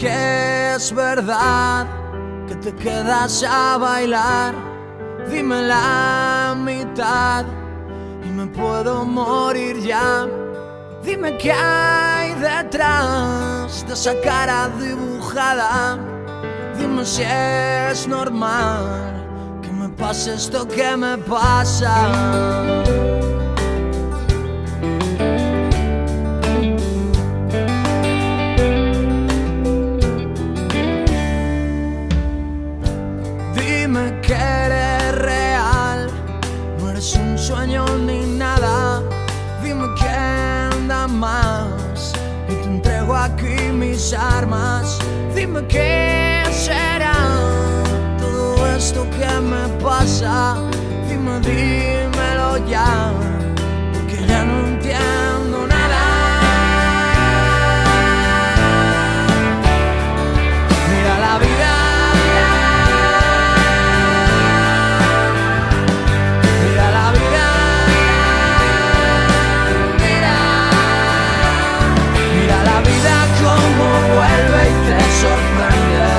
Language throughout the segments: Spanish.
que es verdad que te quedas a bailar. Dime la mitad y me puedo morir ya. Dime qué hay detrás de esa cara dibujada. Dime si es normal que me pase esto que me pasa. Dime que eres real, no eres un sueño ni nada. Dime quién da más y te entrego aquí mis armas. Dime qué será todo esto que me pasa. Dime, dímelo ya, porque ya no entiendo nada. Mira la vida, mira la vida, mira la vida como vuelve y te sorprende.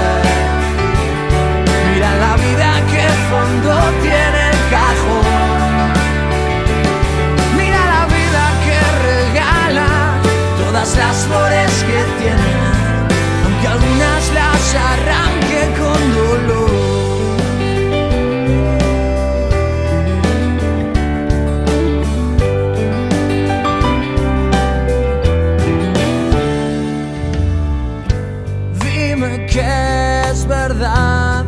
Mira la vida que fondo tiene el cajón. Mira la vida que regala todas las flores que tiene, aunque algunas las arranque con dolor. Dime que es verdad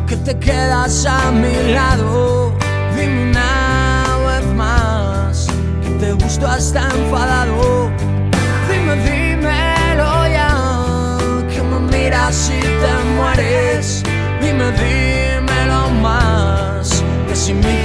que te quedas a mi lado. Dime una vez más que te gusto hasta enfadado. Dime, dímelo ya, que me miras y te mueres. Dime, dímelo más, que sin mí